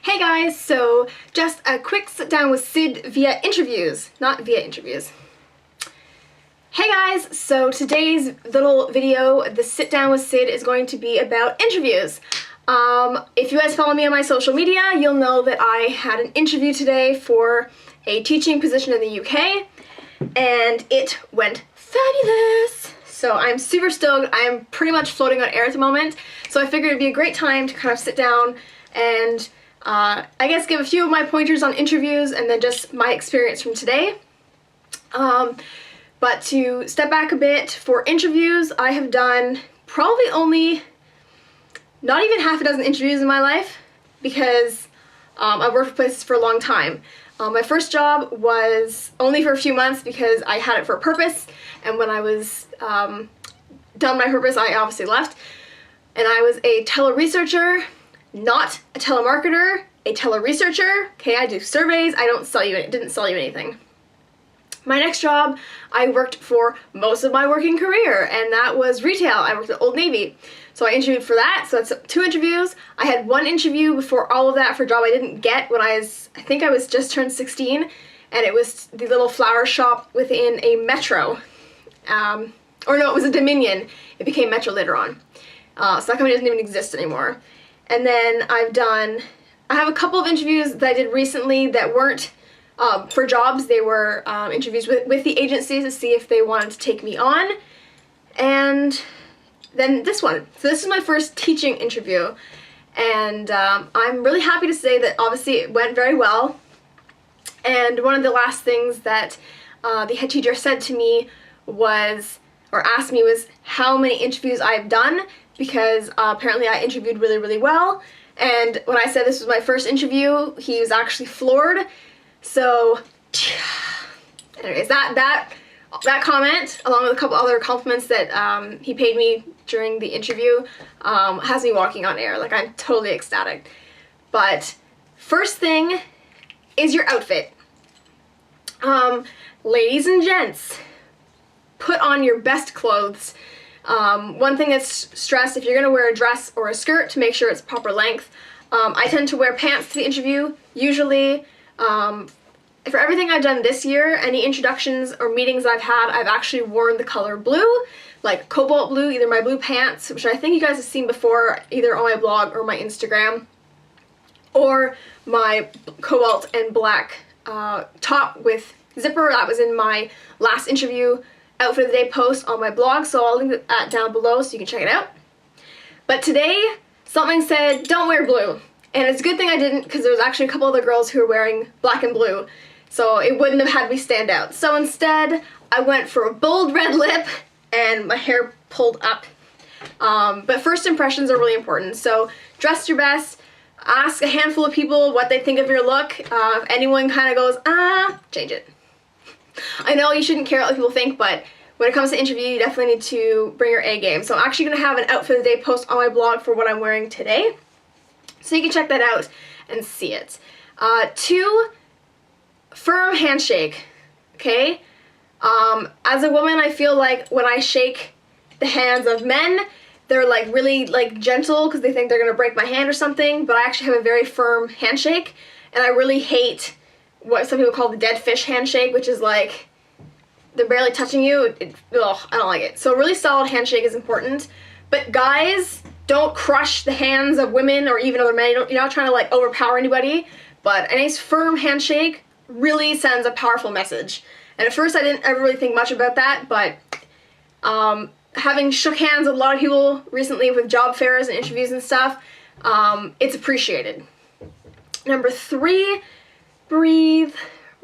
Hey guys, so just a quick sit down with Sid via interviews, not via interviews. Hey guys, so today's little video, the sit down with Sid, is going to be about interviews. If you guys follow me on my social media, you'll know that I had an interview today for a teaching position in the UK, and it went fabulous. So I'm super stoked. I'm pretty much floating on air at the moment, so I figured it'd be a great time to kind of sit down and I guess give a few of my pointers on interviews and then just my experience from today. But to step back a bit, for interviews, I have done probably only not even half a dozen interviews in my life because I've worked for places for a long time. My first job was only for a few months because I had it for a purpose, and when I was done my purpose, I obviously left. And I was a tele-researcher, not a telemarketer, a tele-researcher. Okay, I do surveys, I didn't sell you anything. My next job, I worked for most of my working career, and that was retail. I worked at Old Navy. So I interviewed for that, so that's 2 interviews. I had 1 interview before all of that for a job I didn't get when I think I was just turned 16, and it was the little flower shop within a Metro. Or no, it was a Dominion. It became Metro later on. So that company doesn't even exist anymore. And then I have a couple of interviews that I did recently that weren't for jobs. They were interviews with the agencies to see if they wanted to take me on. And then this one. So this is my first teaching interview. And I'm really happy to say that obviously it went very well. And one of the last things that the head teacher said to me asked me was how many interviews I've done, because apparently I interviewed really, really well. And when I said this was my first interview, he was actually floored. So, anyways, that comment, along with a couple other compliments that he paid me during the interview, has me walking on air. Like, I'm totally ecstatic. But first thing is your outfit. Ladies and gents, put on your best clothes. One thing that's stressed, if you're going to wear a dress or a skirt, to make sure it's proper length. I tend to wear pants to the interview, usually. For everything I've done this year, any introductions or meetings I've had, I've actually worn the color blue, like cobalt blue, either my blue pants, which I think you guys have seen before, either on my blog or my Instagram, or my cobalt and black top with zipper. That was in my last interview outfit of the day post on my blog, so I'll link that down below so you can check it out. But today, something said, don't wear blue. And it's a good thing I didn't, because there was actually a couple other girls who were wearing black and blue, so it wouldn't have had me stand out. So instead, I went for a bold red lip and my hair pulled up. But first impressions are really important, so dress your best, ask a handful of people what they think of your look. If anyone kind of goes, change it. I know you shouldn't care what people think, but when it comes to interview, you definitely need to bring your A game. So I'm actually going to have an outfit of the day post on my blog for what I'm wearing today, so you can check that out and see it. 2, firm handshake, okay? As a woman, I feel like when I shake the hands of men, they're like really like gentle because they think they're going to break my hand or something, but I actually have a very firm handshake, and I really hate what some people call the dead fish handshake, which is like they're barely touching you. I don't like it. So a really solid handshake is important. But guys, don't crush the hands of women or even other men. You're not trying to like overpower anybody, but a nice firm handshake really sends a powerful message. And at first I didn't ever really think much about that, but having shook hands with a lot of people recently with job fairs and interviews and stuff, it's appreciated. Number 3, breathe,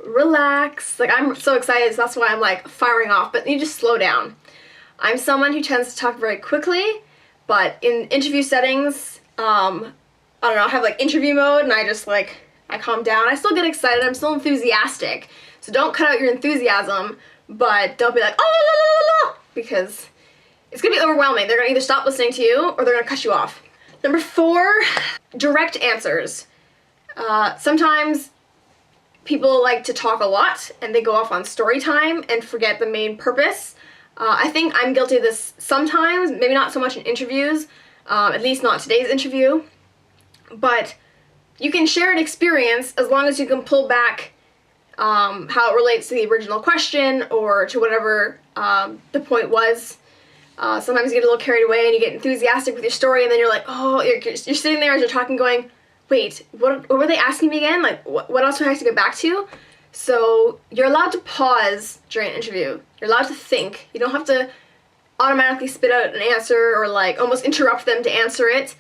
relax. Like, I'm so excited, so that's why I'm like firing off, but you just slow down. I'm someone who tends to talk very quickly, but in interview settings, I don't know, I have like interview mode, and I calm down. I still get excited, I'm still enthusiastic, so don't cut out your enthusiasm, but don't be like, oh, la, la, la, la, because it's gonna be overwhelming. They're gonna either stop listening to you or they're gonna cut you off. Number 4, direct answers. Sometimes people like to talk a lot and they go off on story time and forget the main purpose. I think I'm guilty of this sometimes, maybe not so much in interviews, at least not today's interview, but you can share an experience as long as you can pull back how it relates to the original question or to whatever the point was. Sometimes you get a little carried away and you get enthusiastic with your story, and then you're like, oh, you're sitting there as you're talking going, wait, what were they asking me again? Like, what else do I have to get back to? So you're allowed to pause during an interview. You're allowed to think. You don't have to automatically spit out an answer or like almost interrupt them to answer it.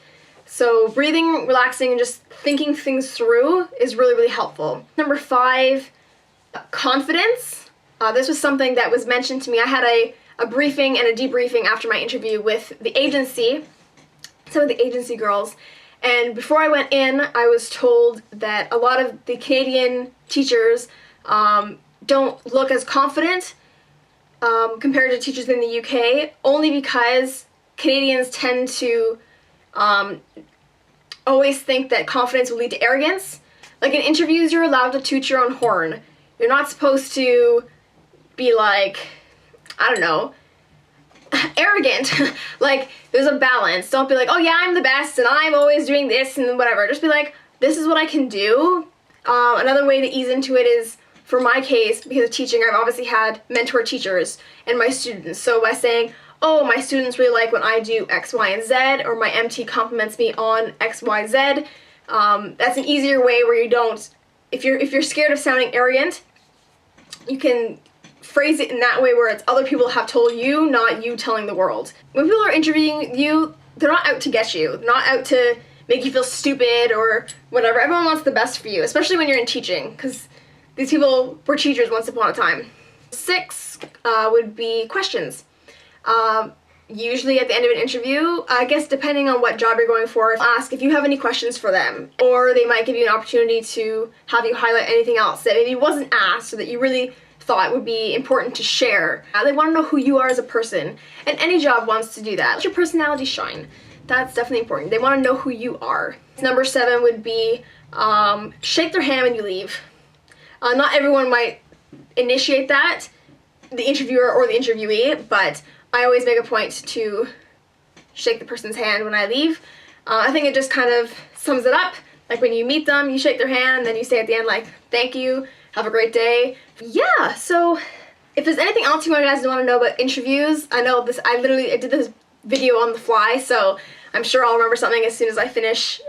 So breathing, relaxing, and just thinking things through is really, really helpful. Number 5, confidence. This was something that was mentioned to me. I had a briefing and a debriefing after my interview with the agency, some of the agency girls. And before I went in, I was told that a lot of the Canadian teachers don't look as confident compared to teachers in the UK, only because Canadians tend to always think that confidence will lead to arrogance. Like in interviews, you're allowed to toot your own horn. You're not supposed to be like, I don't know, arrogant. Like, there's a balance. Don't be like, oh yeah, I'm the best and I'm always doing this and whatever. Just be like, this is what I can do. Another way to ease into it is, for my case, because of teaching, I've obviously had mentor teachers and my students. So by saying, oh, my students really like when I do X, Y, and Z, or my MT compliments me on X, Y, Z, that's an easier way where you don't, if you're scared of sounding arrogant, you can phrase it in that way where it's other people have told you, not you telling the world. When people are interviewing you, they're not out to get you. They're not out to make you feel stupid or whatever. Everyone wants the best for you, especially when you're in teaching, because these people were teachers once upon a time. 6 would be questions. Usually at the end of an interview, I guess depending on what job you're going for, ask if you have any questions for them, or they might give you an opportunity to have you highlight anything else that maybe wasn't asked or that you really thought would be important to share. They want to know who you are as a person, and any job wants to do that. Let your personality shine. That's definitely important. They want to know who you are. Number 7 would be shake their hand when you leave. Not everyone might initiate that, the interviewer or the interviewee, but I always make a point to shake the person's hand when I leave. I think it just kind of sums it up. Like when you meet them, you shake their hand, and then you say at the end, like, thank you, have a great day. Yeah, so if there's anything else you guys want to know about interviews, I know this, I did this video on the fly, so I'm sure I'll remember something as soon as I finish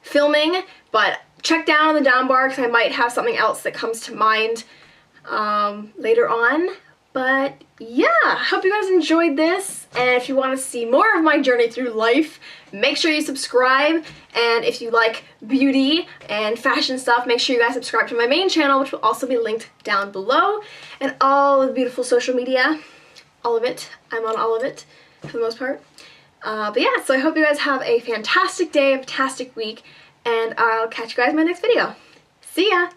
filming, but check down on the down bar because I might have something else that comes to mind later on. But yeah, I hope you guys enjoyed this, and if you want to see more of my journey through life, make sure you subscribe, and if you like beauty and fashion stuff, make sure you guys subscribe to my main channel, which will also be linked down below, and all of the beautiful social media, all of it. I'm on all of it for the most part. But yeah, so I hope you guys have a fantastic day, a fantastic week, and I'll catch you guys in my next video. See ya!